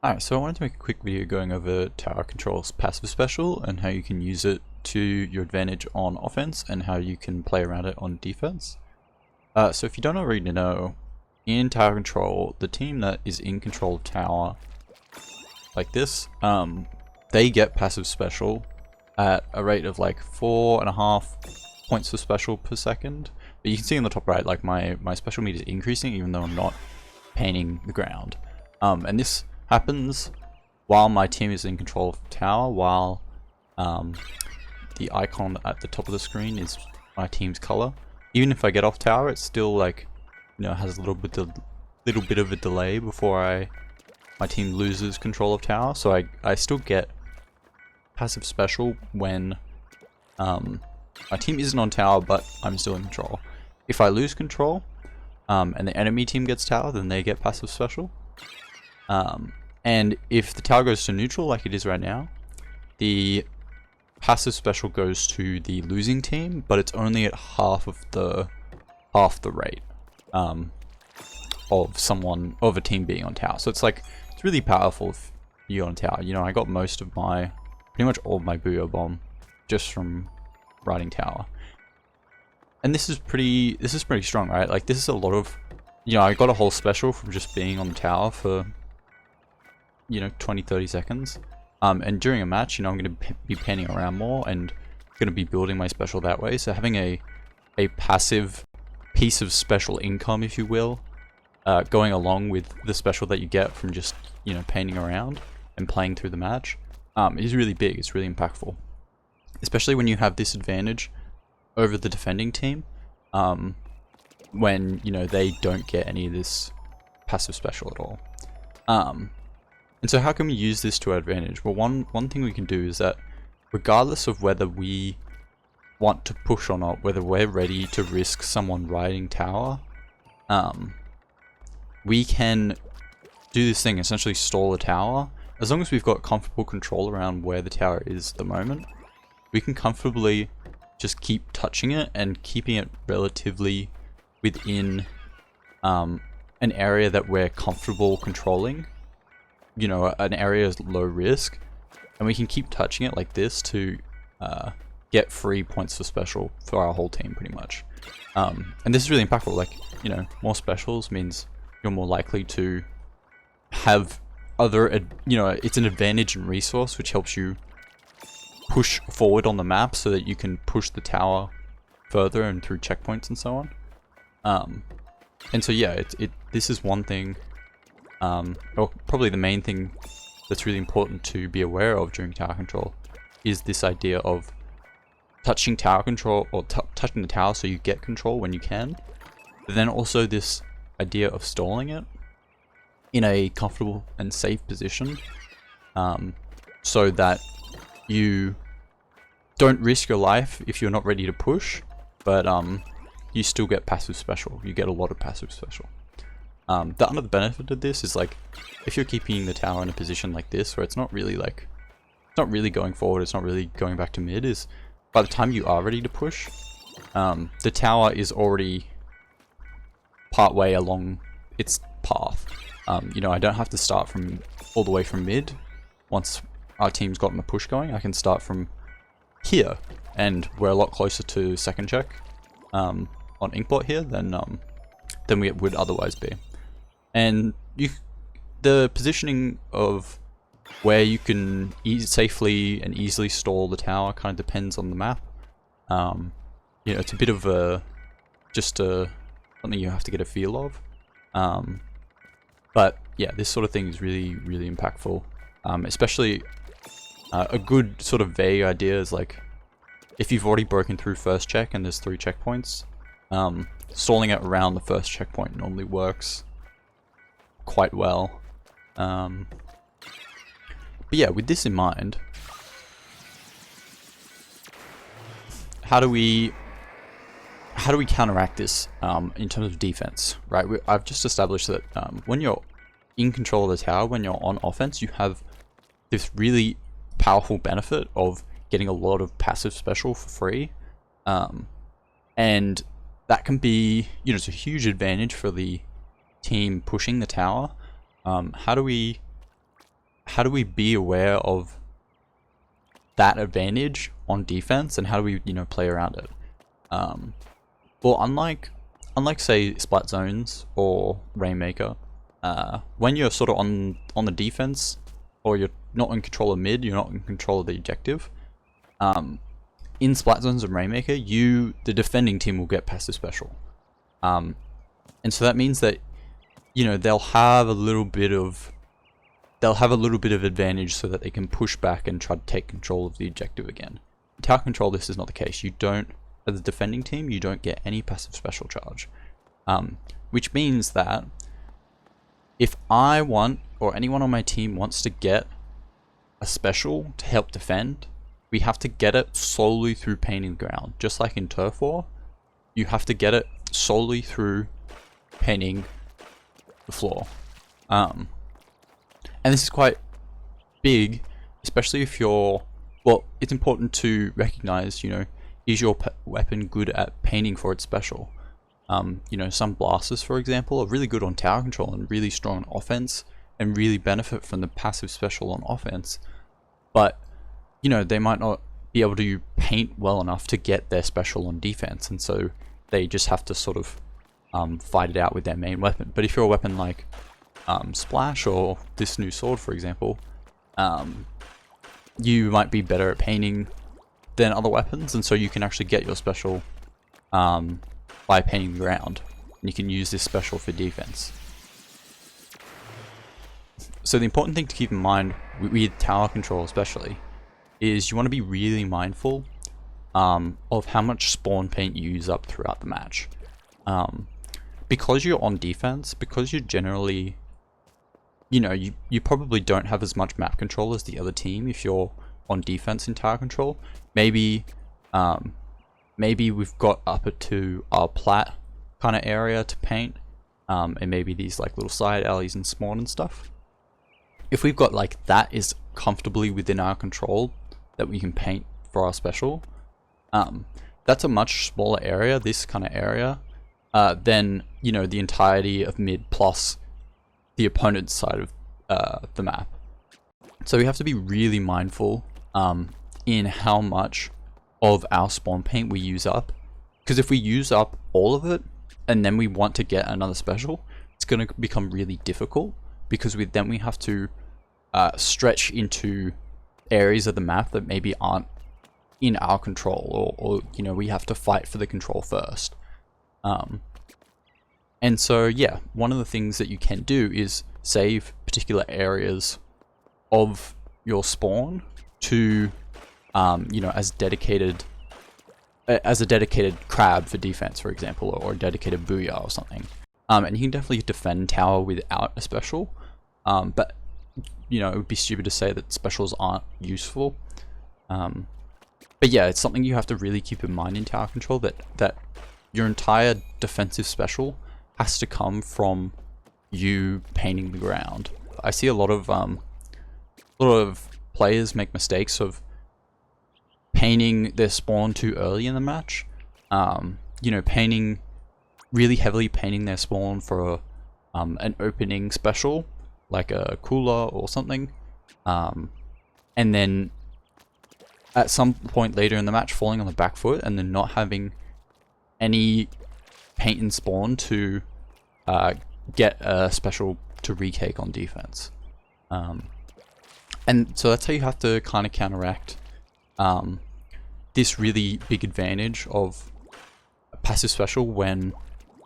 Alright, so I wanted to make a quick video going over Tower Control's passive special and how you can use it to your advantage on offense and how you can play around it on defense. So if you don't already know, in Tower Control, the team that is in control of Tower, like this, they get passive special at a rate of like 4.5 points of special per second. But you can see on the top right, like my special meter is increasing even though I'm not painting the ground. And this happens while my team is in control of the tower, while the icon at the top of the screen is my team's color. Even if I get off tower, it's still like, you know, has a little bit of a delay before my team loses control of tower. So I still get passive special when my team isn't on tower, but I'm still in control. If I lose control and the enemy team gets tower, then they get passive special. And if the tower goes to neutral, like it is right now, the passive special goes to the losing team, but it's only at half the rate of a team being on tower. So it's like, it's really powerful if you're on tower. You know, I got pretty much all of my Booyah Bomb just from riding tower. And this is pretty strong, right? Like, this is a lot of, you know, I got a whole special from just being on the tower for, you know, 20-30 seconds. And during a match, you know, I'm going to be panning around more and going to be building my special that way. So having a passive piece of special income, if you will, going along with the special that you get from just, you know, panning around and playing through the match, is really big. It's really impactful, especially when you have this advantage over the defending team, when, you know, they don't get any of this passive special at all. And so how can we use this to our advantage? Well, one thing we can do is that regardless of whether we want to push or not, whether we're ready to risk someone riding tower, we can do this thing, essentially stall a tower. As long as we've got comfortable control around where the tower is at the moment, we can comfortably just keep touching it and keeping it relatively within an area that we're comfortable controlling. You know, an area is low risk, and we can keep touching it like this to get free points for special for our whole team, pretty much. And this is really impactful. Like, you know, more specials means you're more likely to have you know, it's an advantage in resource, which helps you push forward on the map so that you can push the tower further and through checkpoints and so on. And so yeah, this is one thing. Or probably the main thing that's really important to be aware of during tower control is this idea of touching tower control, or touching the tower so you get control when you can, but then also this idea of stalling it in a comfortable and safe position, so that you don't risk your life if you're not ready to push, but you still get passive special. You get a lot of passive special. The other benefit of this is, like, if you're keeping the tower in a position like this where it's not really going forward, it's not really going back to mid, is by the time you are ready to push, the tower is already part way along its path. You know, I don't have to start from all the way from mid. Once our team's gotten the push going, I can start from here, and we're a lot closer to second check on Inkbot here than we would otherwise be. And the positioning of where you can safely and easily stall the tower kind of depends on the map. You know, it's a bit of something you have to get a feel of. But yeah, this sort of thing is really, really impactful. Especially a good sort of vague idea is, like, if you've already broken through first check and there's 3 checkpoints, stalling it around the first checkpoint normally works quite well. But yeah, with this in mind, how do we counteract this in terms of defense, right? I've just established that when you're in control of the tower, when you're on offense, you have this really powerful benefit of getting a lot of passive special for free. And that can be, you know, it's a huge advantage for the team pushing the tower. How do we how do we be aware of that advantage on defense, and how do we, you know, play around it? Well, unlike say Splat Zones or Rainmaker, when you're sort of on the defense, or you're not in control of mid, you're not in control of the objective. In Splat Zones and Rainmaker, the defending team will get passive special, and so that means that, you know, they'll have a little bit of advantage so that they can push back and try to take control of the objective again. In tower control, this is not the case. You don't, as a defending team, you don't get any passive special charge, which means that if I want, or anyone on my team wants to get a special to help defend, we have to get it solely through painting the ground. Just like in Turf War, you have to get it solely through painting the floor. And this is quite big, especially if you're, well, it's important to recognize, you know, is your weapon good at painting for its special? You know, some blasters, for example, are really good on tower control and really strong on offense and really benefit from the passive special on offense, but, you know, they might not be able to paint well enough to get their special on defense, and so they just have to sort of fight it out with their main weapon. But if you're a weapon like Splash or this new sword, for example, you might be better at painting than other weapons, and so you can actually get your special by painting the ground, and you can use this special for defense. So the important thing to keep in mind with tower control especially is you want to be really mindful of how much spawn paint you use up throughout the match. Because you're on defense, because you're generally, you know, you probably don't have as much map control as the other team if you're on defense in tower control. Maybe we've got up to our plat kind of area to paint, and maybe these like little side alleys and spawn and stuff. If we've got like that is comfortably within our control that we can paint for our special, that's a much smaller area, this kind of area, than, you know, the entirety of mid plus the opponent's side of the map. So we have to be really mindful in how much of our spawn paint we use up, because if we use up all of it and then we want to get another special, it's going to become really difficult, because we have to stretch into areas of the map that maybe aren't in our control, or you know, we have to fight for the control first. And so yeah, one of the things that you can do is save particular areas of your spawn to you know, as a dedicated crab for defense, for example, or a dedicated booyah or something. And you can definitely defend tower without a special, but you know, it would be stupid to say that specials aren't useful. But yeah, it's something you have to really keep in mind in tower control, that your entire defensive special has to come from you painting the ground. I see a lot of players make mistakes of painting their spawn too early in the match. You know, really heavily painting their spawn for an opening special, like a cooler or something, and then at some point later in the match falling on the back foot, and then not having any paint and spawn to get a special to recake on defense. And so that's how you have to kind of counteract this really big advantage of a passive special when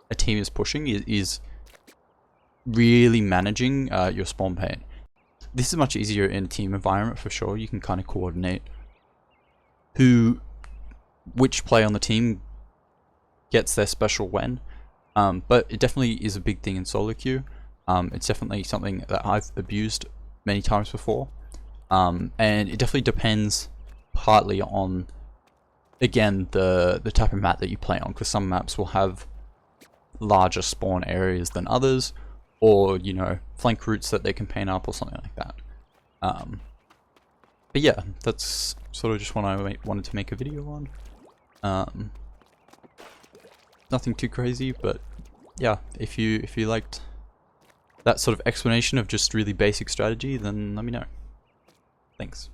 a team is pushing, is really managing your spawn paint. This is much easier in a team environment for sure. You can kind of coordinate which player on the team gets their special when, but it definitely is a big thing in solo queue. It's definitely something that I've abused many times before, and it definitely depends partly on, again, the type of map that you play on, because some maps will have larger spawn areas than others, or, you know, flank routes that they can paint up or something like that. But yeah, that's sort of just what I wanted to make a video on. Nothing too crazy, but yeah, if you liked that sort of explanation of just really basic strategy, then let me know. Thanks.